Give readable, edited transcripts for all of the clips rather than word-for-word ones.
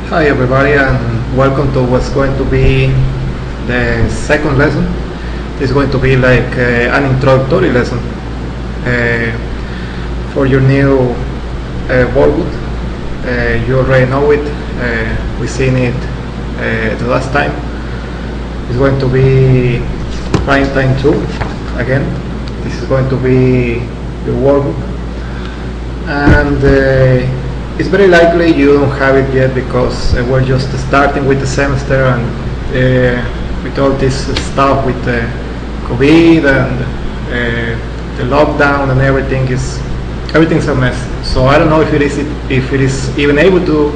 Hi everybody, and welcome to what's going to be the second lesson. It's going to be like an introductory lesson for your new workbook. You already know it, we've seen it the last time. It's going to be prime time 2 again. This is going to be your workbook, and it's very likely you don't have it yet because we're just starting with the semester, and with all this stuff with COVID and the lockdown and everything's a mess. So I don't know if it is even able to,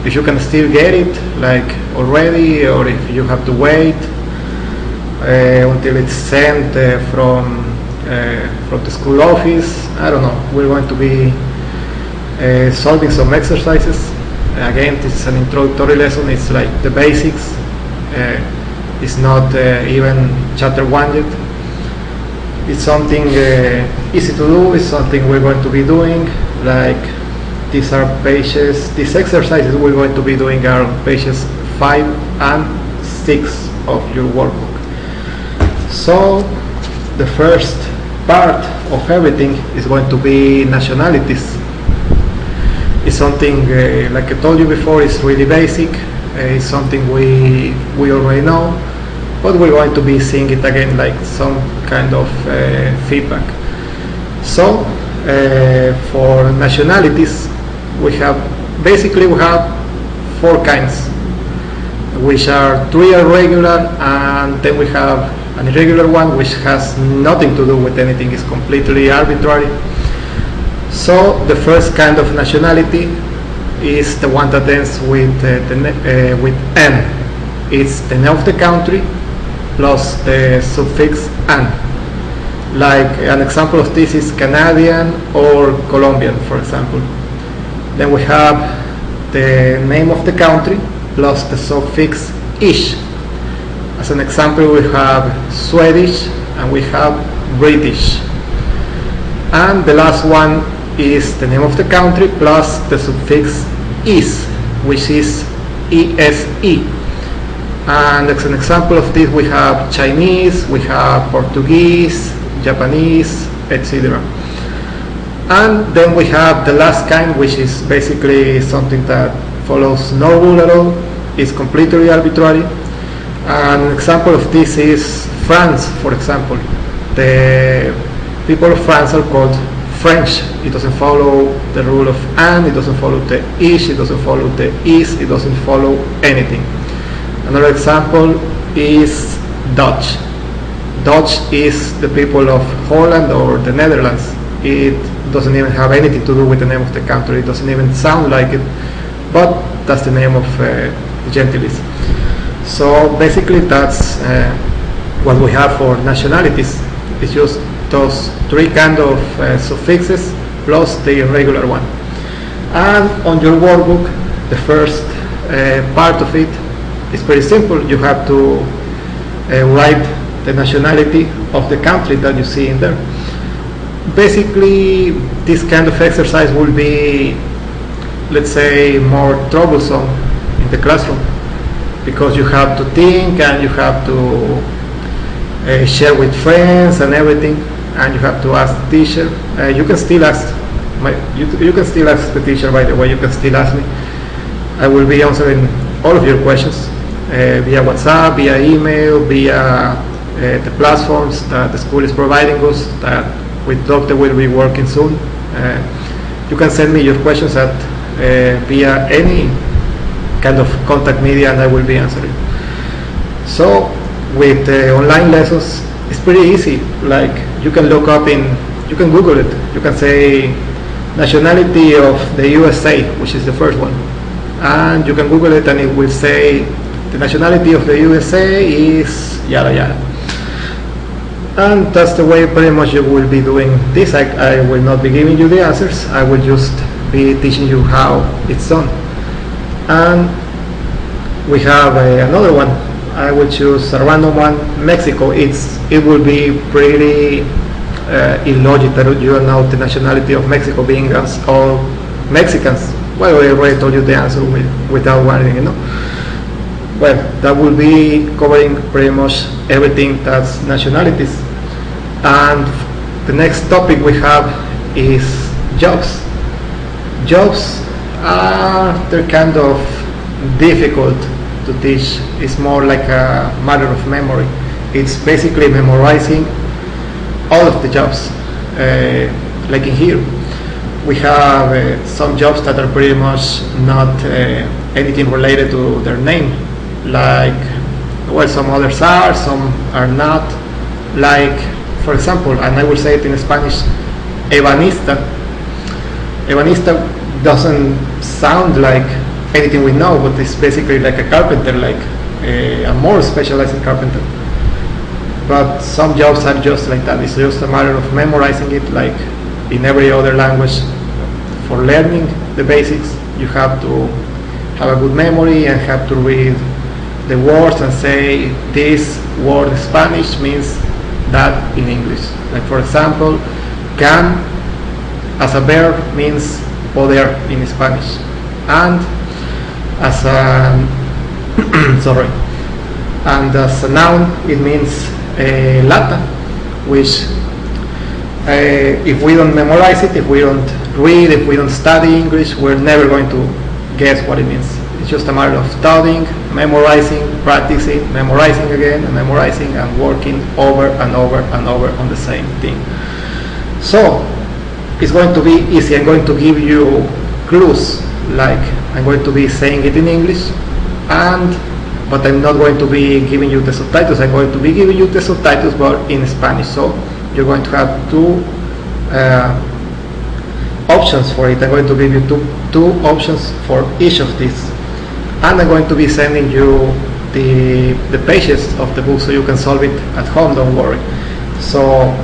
if you can still get it like already, or if you have to wait until it's sent from the school office. I don't know. We're going to be solving some exercises. Again, this is an introductory lesson. It's like the basics. It's not even chapter 1 yet. It's something easy to do. It's something we're going to be doing. Like these exercises we're going to be doing are on pages 5 and 6 of your workbook. So the first part of everything is going to be nationalities. It's something, like I told you before, it's really basic. It's something we already know, but we're going to be seeing it again, like some kind of feedback. So for nationalities, we have 4 kinds, which are 3 are regular, and then we have an irregular one which has nothing to do with anything. It's completely arbitrary. So the first kind of nationality is the one that ends with N. It's the name of the country plus the suffix "an". Like an example of this is Canadian or Colombian, for example. Then we have the name of the country plus the suffix "ish". As an example, we have Swedish and we have British. And the last one is the name of the country plus the suffix "is", which is ESE. And as an example of this, we have Chinese, we have Portuguese, Japanese, etc. And then we have the last kind, which is basically something that follows no rule at all. It's completely arbitrary. An example of this is France, for example. The people of France are called French. It doesn't follow the rule of "and", it doesn't follow the "ish", it doesn't follow the "is", it doesn't follow anything. Another example is Dutch. Dutch is the people of Holland or the Netherlands. It doesn't even have anything to do with the name of the country. It doesn't even sound like it, but that's the name of the gentiles. So basically that's what we have for nationalities. It's just those 3 kind of suffixes plus the irregular one. And on your workbook, the first part of it is pretty simple. You have to write the nationality of the country that you see in there. Basically, this kind of exercise will be, let's say, more troublesome in the classroom, because you have to think and you have to share with friends and everything, and you have to ask the teacher. You can still ask the teacher, by the way. You can still ask me. I will be answering all of your questions via WhatsApp, via email, via the platforms that the school is providing us, that with Doctor will be working soon. You can send me your questions at via any kind of contact media, and I will be answering. So with online lessons, it's pretty easy. Like you can look up you can Google it. You can say nationality of the USA, which is the first one, and you can Google it, and it will say the nationality of the USA is yada yada. And that's the way pretty much you will be doing this. I will not be giving you the answers. I will just be teaching you how it's done. And we have another one. I will choose a random one, Mexico. It will be pretty illogical that you know the nationality of Mexico, being as all Mexicans Well, I already told you the answer without worrying, Well, that will be covering pretty much everything that's nationalities. And the next topic we have is jobs. Jobs they're kind of difficult to teach. It's more like a matter of memory. It's basically memorizing all of the jobs. Like in here, we have some jobs that are pretty much not anything related to their name. Like, well, some others are, some are not. Like, for example, and I will say it in Spanish, ebanista. Ebanista doesn't sound like anything we know, but it's basically like a carpenter, like a more specialized carpenter. But some jobs are just like that. It's just a matter of memorizing it, like in every other language. For learning the basics, you have to have a good memory and have to read the words and say this word in Spanish means that in English. Like, for example, can as a verb means poder in Spanish, and as a and as a noun it means lata, which if we don't memorize it, if we don't read, if we don't study English, we're never going to guess what it means. It's just a matter of studying, memorizing, practicing, memorizing again, and memorizing, and working over and over and over on the same thing. So it's going to be easy. I'm going to give you clues, like I'm going to be saying it in English, but I'm not going to be giving you the subtitles. I'm going to be giving you the subtitles, but in Spanish. So you're going to have two options for it. I'm going to give you two options for each of these, and I'm going to be sending you the pages of the book so you can solve it at home. Don't worry. So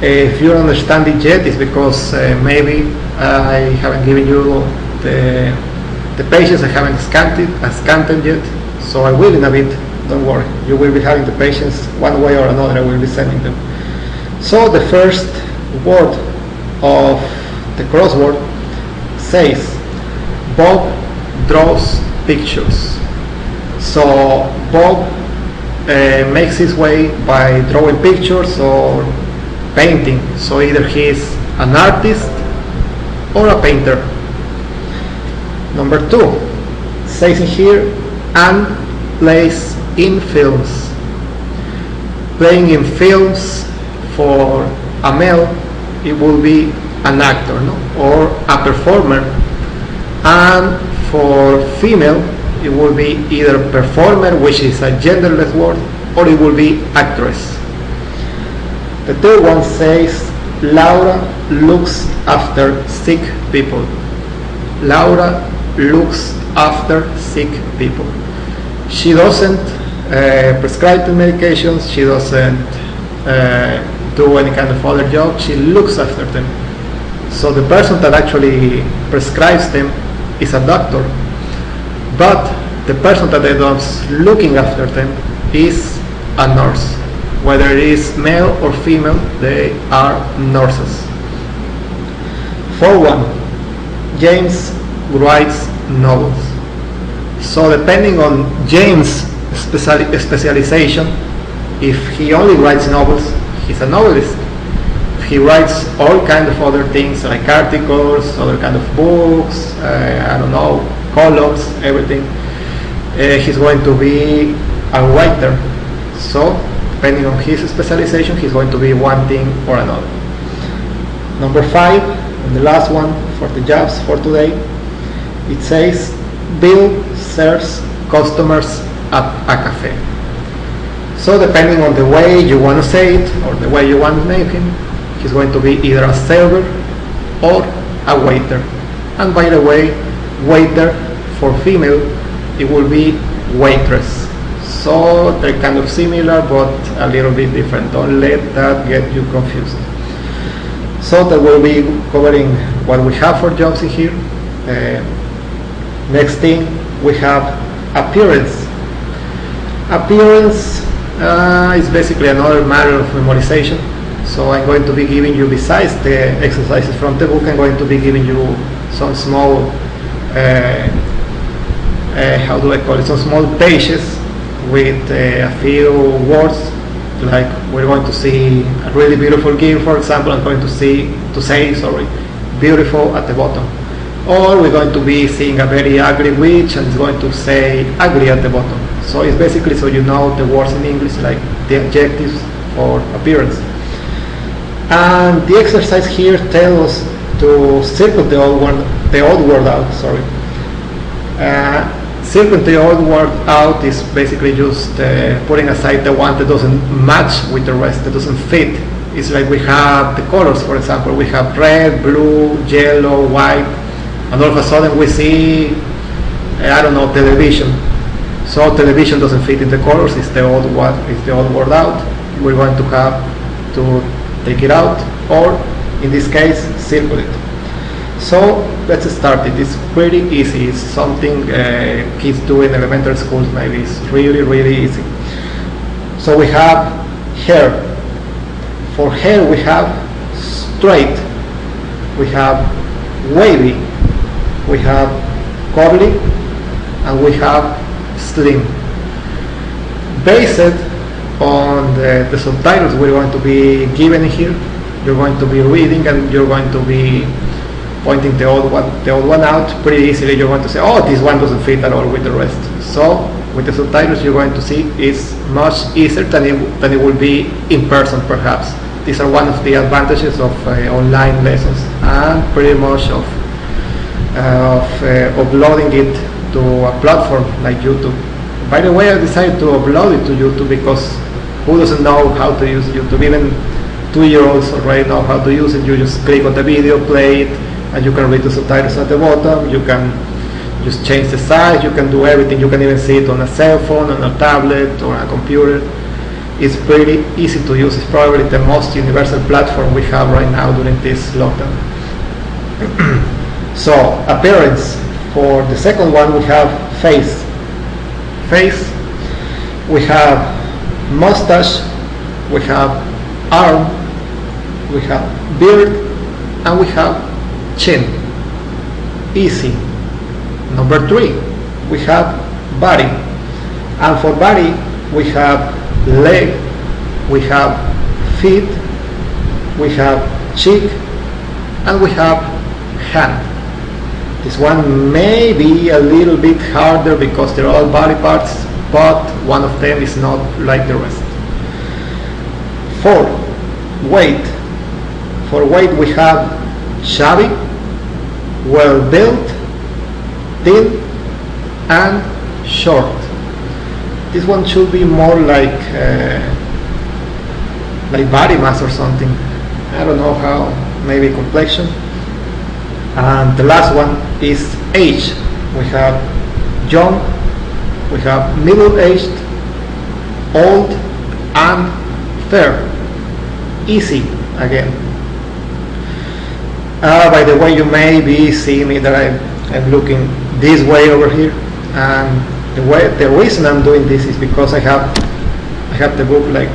if you don't understand it yet, it's because maybe I haven't given you the pages. I haven't scanned them yet. So I will in a bit. Don't worry. You will be having the pages one way or another. I will be sending them. So the first word of the crossword says Bob draws pictures. So Bob makes his way by drawing pictures or painting. So either he is an artist or a painter. Number 2 says in here, Anne plays in films. Playing in films, for a male it will be an actor, or a performer, and for female it will be either performer, which is a genderless word, or it will be actress. The third one says Laura looks after sick people. Laura looks after sick people. She doesn't prescribe the medications. She doesn't do any kind of other job. She looks after them. So the person that actually prescribes them is a doctor, but the person that is looking after them is a nurse. Whether it is male or female, they are nurses. 4.1 James writes novels. So depending on James' specialization, if he only writes novels, he's a novelist. If he writes all kind of other things like articles, other kind of books, columns, everything, he's going to be a writer. So depending on his specialization, he's going to be one thing or another. Number 5, and the last one for the jobs for today, it says Bill serves customers at a cafe. So depending on the way you want to say it or the way you want to name him, he's going to be either a server or a waiter. And by the way, waiter for female, it will be waitress. So they're kind of similar but a little bit different. Don't let that get you confused. So that will be covering what we have for jobs in here. Next thing, we have appearance. Appearance is basically another matter of memorization. So I'm going to be giving you, besides the exercises from the book, I'm going to be giving you some small how do I call it, some small pages with a few words, like we're going to see a really beautiful game, for example. I'm going to say beautiful at the bottom, or we're going to be seeing a very ugly witch and it's going to say ugly at the bottom. So it's basically so you know the words in English, like the adjectives or appearance. And the exercise here tells us to circle the old word out. Circling the old word out is basically just putting aside the one that doesn't match with the rest, that doesn't fit. It's like we have the colors, for example. We have red, blue, yellow, white, and all of a sudden we see, I don't know, television. So television doesn't fit in the colors. It's the old word out. We're going to have to take it out, or in this case, circle it. So let's start it. It's pretty easy. It's something kids do in elementary schools maybe. It's really, really easy. So we have hair. For hair we have straight, we have wavy, we have curly, and we have slim. Based on the subtitles we're going to be given here, you're going to be reading and you're going to be pointing the old one out pretty easily. You're going to say, oh, this one doesn't fit at all with the rest. So with the subtitles you're going to see it's much easier than it will be in person perhaps. These are one of the advantages of online lessons, and pretty much of uploading it to a platform like YouTube. By the way, I decided to upload it to YouTube because who doesn't know how to use YouTube? Even 2-year-olds already know how to use it. You just click on the video, play it, and you can read the subtitles at the bottom. You can just change the size, you can do everything. You can even see it on a cell phone, on a tablet, or a computer. It's pretty easy to use. It's probably the most universal platform we have right now during this lockdown. So, appearance. For the second one we have face. Face, we have mustache, we have arm, we have beard, and we have chin. Easy. Number 3, we have body. And for body, we have leg, we have feet, we have cheek, and we have hand. This one may be a little bit harder because they're all body parts, but one of them is not like the rest. 4, weight. For weight we have chubby, well built, thin, and short. This one should be more like body mass or something. I don't know how, maybe complexion. And the last one is age. We have young, we have middle-aged, old, and fair. Easy again. By the way, you may be seeing me that I'm looking this way over here, and the reason I'm doing this is because I have the book like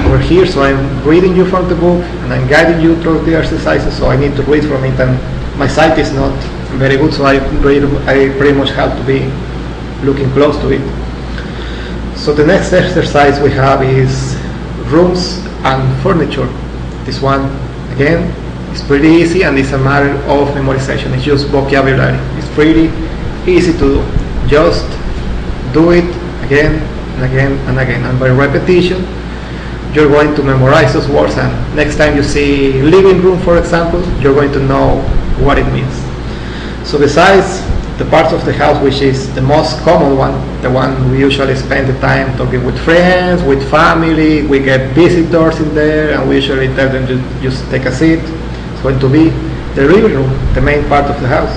over here, so I'm reading you from the book and I'm guiding you through the exercises, so I need to read from it, and my sight is not very good, so I pretty much have to be looking close to it. So the next exercise we have is rooms and furniture. This one again is pretty easy, and it's a matter of memorization. It's just vocabulary. It's pretty easy to do. Just do it again and again and again, and by repetition you're going to memorize those words, and next time you see living room, for example, you're going to know what it means. So besides the parts of the house which is the most common one, the one we usually spend the time talking with friends, with family, we get visitors in there and we usually tell them to just take a seat. It's going to be the living room, the main part of the house.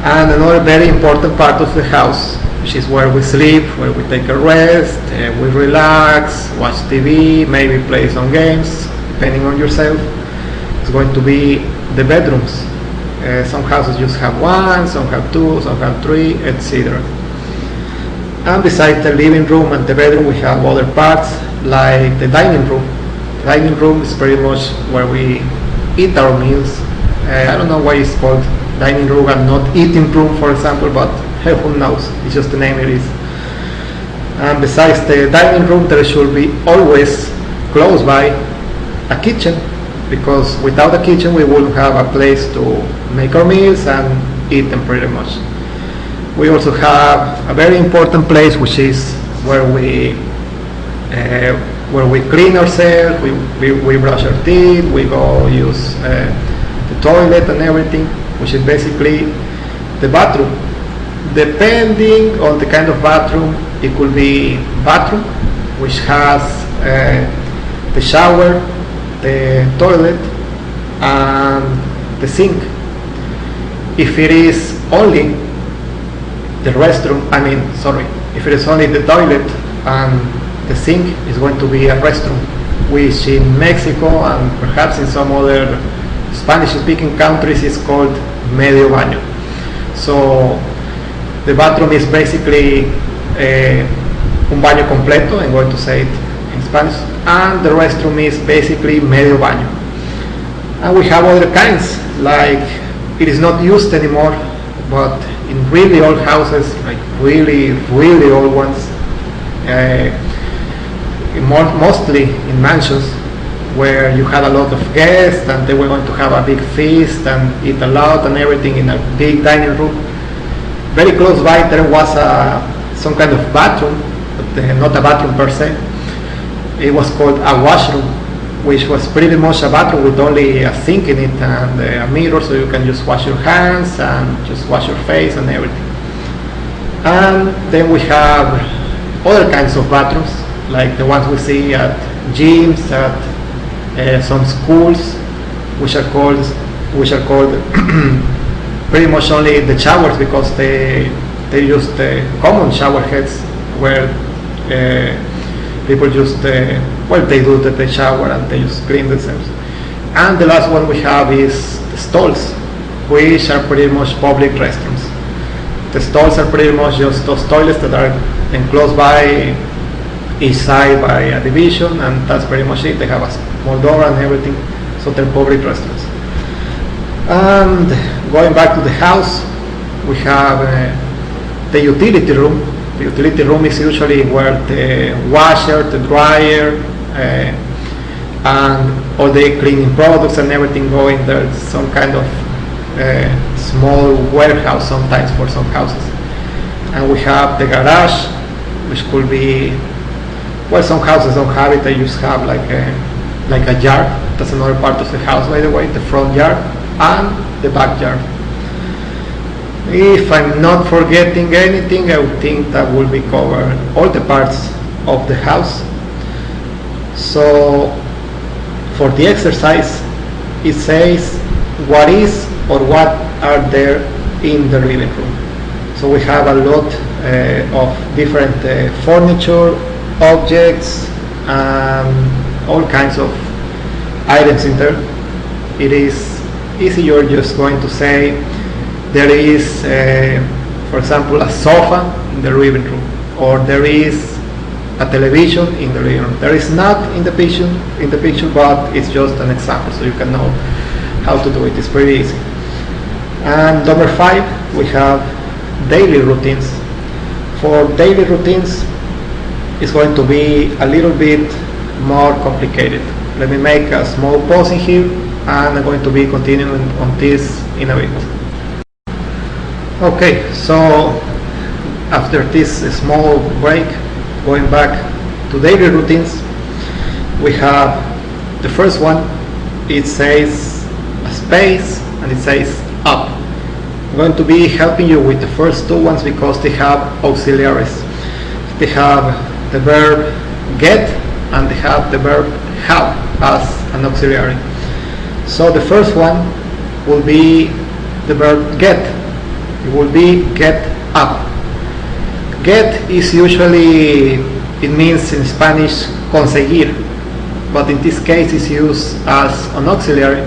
And another very important part of the house, which is where we sleep, where we take a rest, we relax, watch TV, maybe play some games, depending on yourself. It's going to be the bedrooms. Some houses just have one, some have two, some have three, etc. And besides the living room and the bedroom, we have other parts like the dining room. The dining room is pretty much where we eat our meals. I don't know why it's called dining room and not eating room, for example, but who knows, it's just the name it is. And besides the dining room, there should be always close by a kitchen, because without a kitchen we wouldn't have a place to make our meals and eat them pretty much. We also have a very important place, which is where we clean ourselves, we brush our teeth, we go use the toilet and everything, which is basically the bathroom. Depending on the kind of bathroom, it could be bathroom, which has the shower, the toilet, and the sink. If it is only the restroom, if it is only the toilet and the sink, is going to be a restroom, which in Mexico and perhaps in some other Spanish-speaking countries is called medio baño. So the bathroom is basically un baño completo, I'm going to say it in Spanish, and the restroom is basically medio baño. And we have other kinds, like it is not used anymore, but in really old houses, like really old ones, mostly in mansions, where you had a lot of guests and they were going to have a big feast and eat a lot and everything in a big dining room. Very close by there was some kind of bathroom, but not a bathroom per se. It was called a washroom, which was pretty much a bathroom with only a sink in it and a mirror, so you can just wash your hands and just wash your face and everything. And then we have other kinds of bathrooms, like the ones we see at gyms, at some schools, which are called pretty much only the showers, because they use the common shower heads where people just they do the shower and they just clean themselves. And the last one we have is the stalls, which are pretty much public restrooms. The stalls are pretty much just those toilets that are enclosed by each side by a division, and that's pretty much it. They have a small door and everything, so they're public restrooms. And going back to the house, we have the utility room. The utility room is usually where the washer, the dryer, and all the cleaning products and everything go in there. It's some kind of small warehouse sometimes for some houses. And we have the garage, which could be, well, some houses don't have it. They just have like a yard. That's another part of the house, by the way, the front yard and the backyard. If I'm not forgetting anything, I would think that will be covered all the parts of the house. So for the exercise, it says what is or what are there in the living room. So we have a lot of different furniture, objects, and all kinds of items in there. It is easy. You're just going to say there is, for example, a sofa in the living room, or there is a television in the living room. There is not in the picture, but it's just an example, so you can know how to do it. It's pretty easy. And number 5, we have daily routines. For daily routines, it's going to be a little bit more complicated. Let me make a small pause in here, and I'm going to be continuing on this in a bit. Okay, so after this small break, going back to daily routines, we have the first one. It says a space and it says up. I'm going to be helping you with the first two ones because they have auxiliaries. They have the verb get and they have the verb have as an auxiliary. So the first one will be the verb get. It will be get up. Get is usually, it means in Spanish conseguir, but in this case it's used as an auxiliary.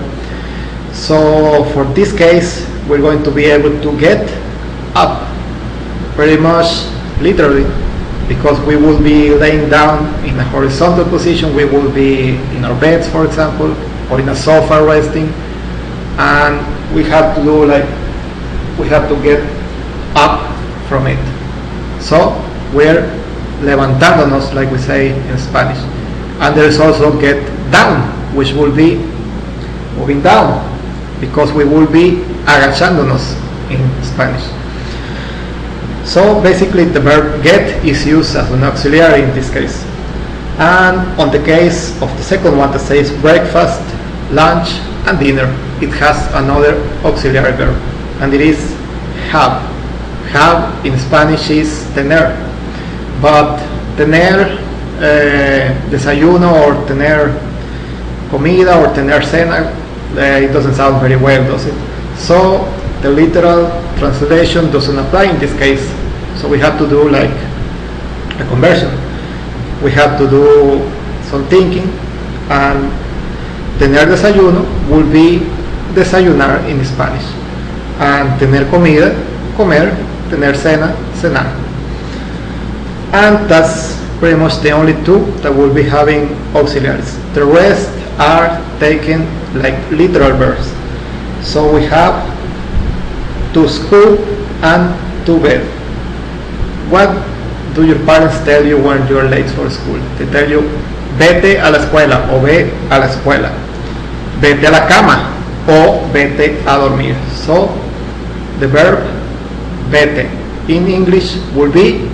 So for this case we're going to be able to get up, pretty much literally, because we will be laying down in a horizontal position. We will be in our beds, for example, or in a sofa resting, and we have to do like we have to get up from it. So we're levantándonos, like we say in Spanish. And there is also get down, which will be moving down, because we will be agachándonos in Spanish. So basically the verb get is used as an auxiliary in this case. And on the case of the second one that says breakfast, lunch and dinner, it has another auxiliary verb, and it is have. Have in Spanish is tener, but tener desayuno or tener comida or tener cena, it doesn't sound very well, does it? So the literal translation doesn't apply in this case. So we have to do like a conversion. We have to do some thinking, and tener desayuno will be desayunar in Spanish, and tener comida, comer, tener cena, cenar. And that's pretty much the only two that will be having auxiliaries. The rest are taken like literal verbs. So we have to school and to bed. What do your parents tell you when you're late for school? They tell you, vete a la escuela, o ve a la escuela. Vete a la cama, o vete a dormir. So the verb vete in English will be,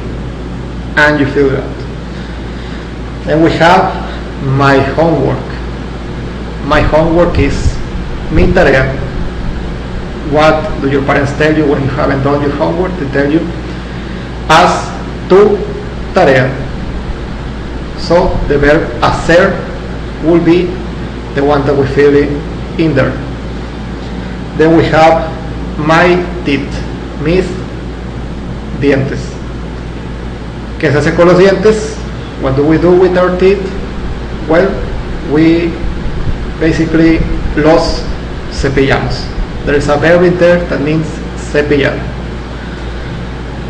and you feel that. Then we have my homework. My homework is mi tarea. What do your parents tell you when you haven't done your homework? They tell you, haz tu tarea. So the verb hacer will be the one that we fill in there. Then we have my teeth, mis dientes. ¿Qué se hace con los dientes? What do we do with our teeth? Well, we basically los cepillamos. There is a verb in there that means cepillar.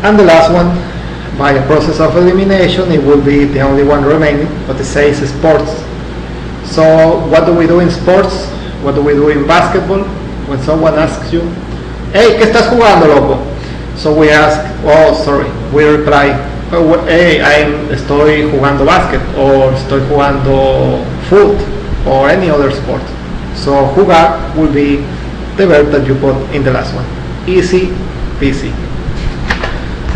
And the last one, by a process of elimination, it will be the only one remaining, but it says sports. So what do we do in sports? What do we do in basketball? When someone asks you, hey, ¿qué estás jugando, loco? So we ask, oh, sorry. We reply, oh, hey, estoy jugando basket, or estoy jugando foot, or any other sport. So jugar will be the verb that you put in the last one. Easy peasy.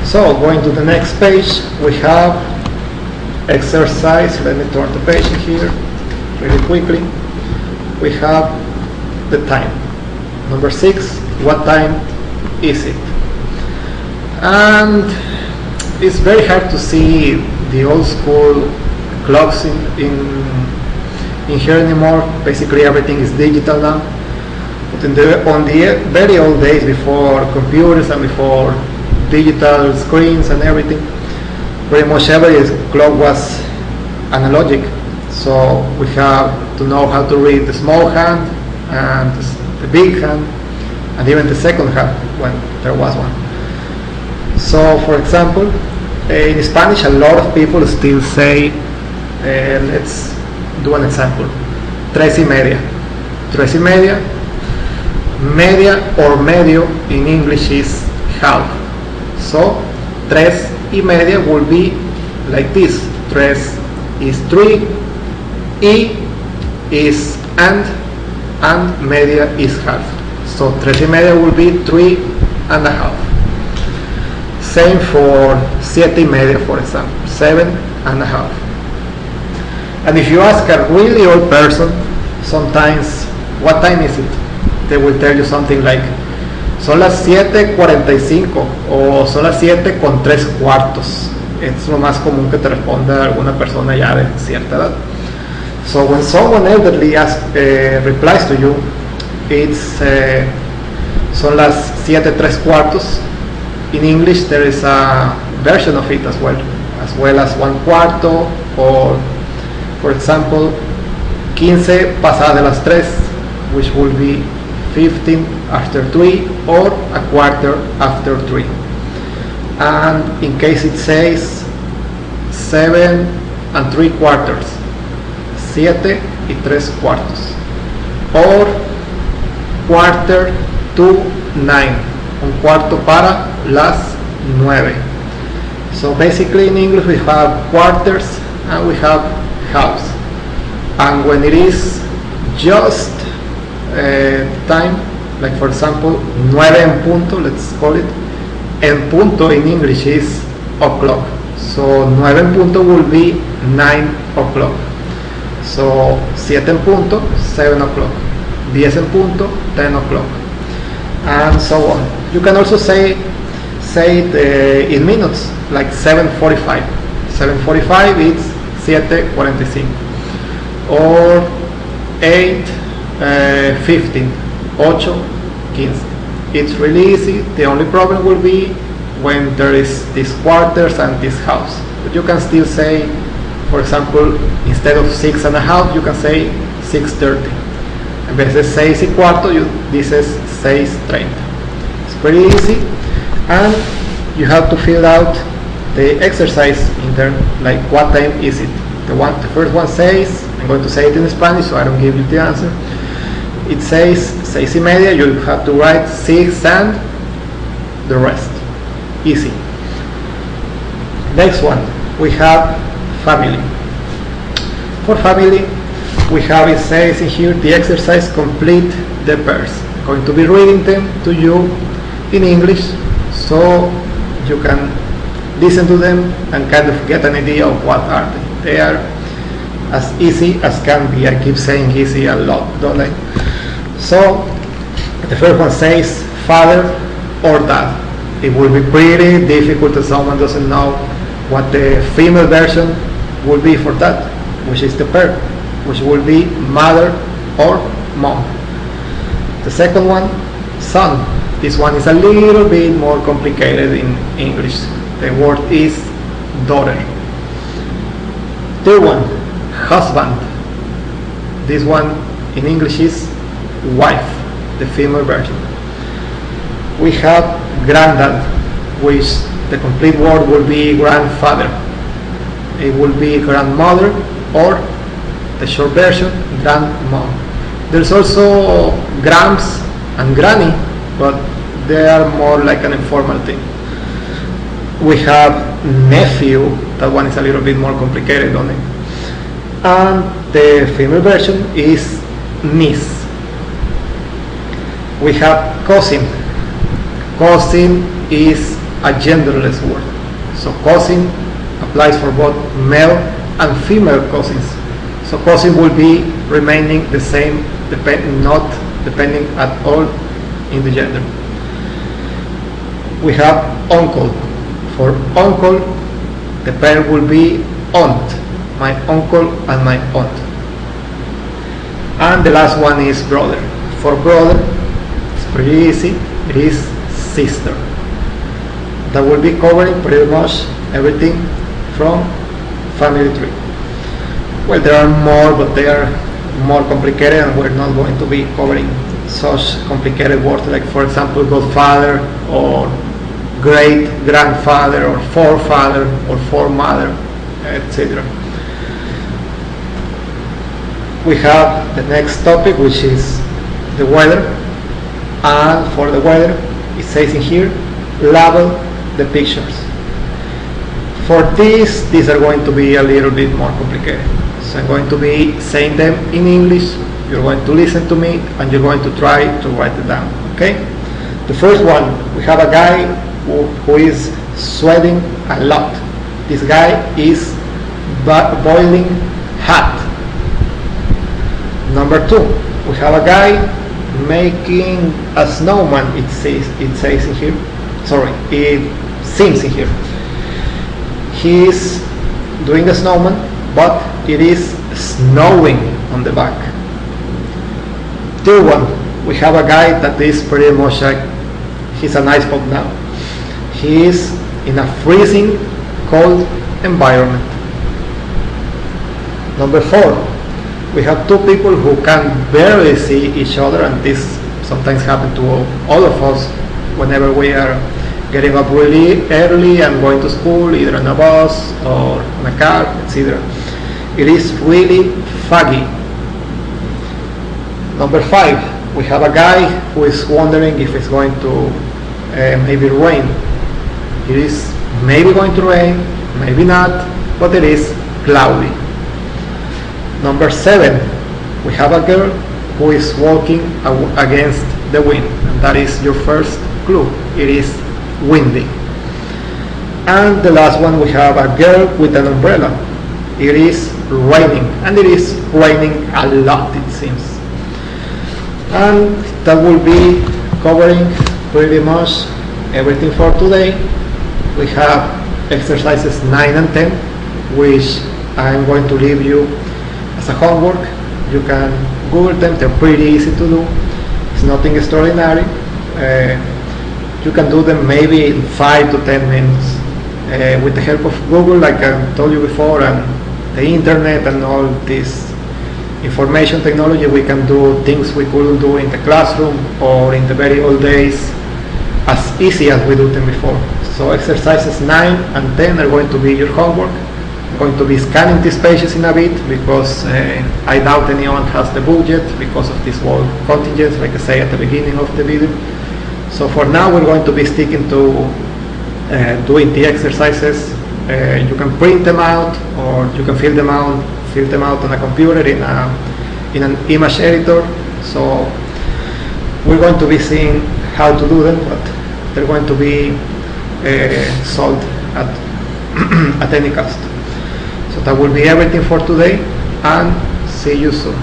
So going to the next page, we have exercise. Let me turn the page here really quickly. We have the time. Number 6, what time is it? And it's very hard to see the old school clocks in here anymore. Basically everything is digital now. But on the very old days, before computers and before digital screens and everything, pretty much every clock was analogic. So we have to know how to read the small hand and the big hand, and even the second hand when there was one. So for example, in Spanish a lot of people still say, let's do an example, 3:30. 3:30, media or medio in English is half. So 3:30 will be like this. 3 is 3, y is and media is half. So 3:30 will be 3.5. Same for 7:30, for example, 7.5. And if you ask a really old person, sometimes, what time is it? They will tell you something like, son las 7:45 o son las 7:03. Es lo más común que te responda alguna persona ya de cierta edad. So when someone elderly replies to you, it's son las 7:03. In English there is a version of it as well as 1/4, or for example 15 pasadas de las 3, which will be 15 after 3 or 1/4 after 3. And in case it says 7 3/4, 7 3/4, or 1/4 to 9, un cuarto para las 9. So basically in English we have quarters and we have hours. And when it is just time, like for example 9 en punto, let's call it, en punto in English is o'clock. So 9 en punto will be 9 o'clock. So 7 en punto, 7 o'clock. 10 en punto, 10 o'clock. And so on. You can also say it in minutes, like 7:45. 7:45 is 7:45. Or 8:15. 8:15. It's really easy. The only problem will be when there is these quarters and this house. But you can still say, for example, instead of 6:30, you can say 6:30. En vez de 6:15, this is 6:30. It's pretty easy, and you have to fill out the exercise in there, like what time is it? The first one says, I'm going to say it in Spanish so I don't give you the answer. It says 6:30, you have to write 6 and the rest. Easy. Next one, we have family. For family, we have, it says in here, the exercise complete the pairs. I'm going to be reading them to you in English so you can listen to them and kind of get an idea of what are they. They are as easy as can be. I keep saying easy a lot, don't I? So the first one says father or dad. It will be pretty difficult if someone doesn't know what the female version will be for that, which is the pair, which will be mother or mom. The second one, son. This one is a little bit more complicated in English. The word is daughter. Third one, husband. This one in English is wife, the female version. We have granddad, which the complete word will be grandfather. It will be grandmother, or the short version, grandmom. There's also gramps and granny, but they are more like an informal thing. We have nephew. That one is a little bit more complicated, don't it? And the female version is niece. We have cousin. Cousin is a genderless word. So cousin applies for both male and female cousins. So cousin will be remaining the same, not depending at all in the gender. We have uncle. For uncle, the pair will be aunt. My uncle and my aunt. And the last one is brother. For brother, it's pretty easy. It is sister. That will be covering pretty much everything from family tree. Well, there are more, but they are more complicated, and we're not going to be covering such complicated words like, for example, godfather or great grandfather or forefather or foremother, etc. We have the next topic, which is the weather. And for the weather, it says in here, label the pictures. For these are going to be a little bit more complicated. So I'm going to be saying them in English. You're going to listen to me and you're going to try to write it down. Okay? The first one, we have a guy who is sweating a lot. This guy is boiling hot. Number 2, we have a guy making a snowman. It says in here. Sorry, it seems in here. He is doing a snowman, but it is snowing on the back. Third one, we have a guy that is pretty much like, he's an ice pop now. He is in a freezing cold environment. Number 4, we have two people who can barely see each other, and this sometimes happens to all of us whenever we are getting up really early and going to school, either on a bus or on a car, etc. It is really foggy. Number 5, we have a guy who is wondering if he's going to maybe rain. It is maybe going to rain, maybe not, but it is cloudy. Number 7, we have a girl who is walking against the wind, and that is your first clue. It is windy. And the last one, we have a girl with an umbrella. It is raining, and it is raining a lot, it seems. And that will be covering pretty much everything for today. We have exercises 9 and 10, which I'm going to leave you as a homework. You can Google them, they're pretty easy to do. It's nothing extraordinary. You can do them maybe in 5 to 10 minutes. With the help of Google, like I told you before, and the internet and all this information technology, we can do things we couldn't do in the classroom or in the very old days as easy as we do them before. So exercises 9 and 10 are going to be your homework. I'm going to be scanning these pages in a bit because I doubt anyone has the budget because of this wall contingents, like I say at the beginning of the video. So for now we're going to be sticking to doing the exercises. You can print them out, or you can fill them out on a computer in an image editor. So we're going to be seeing how to do them, but they're going to be solved at at any cost. So that will be everything for today, and see you soon.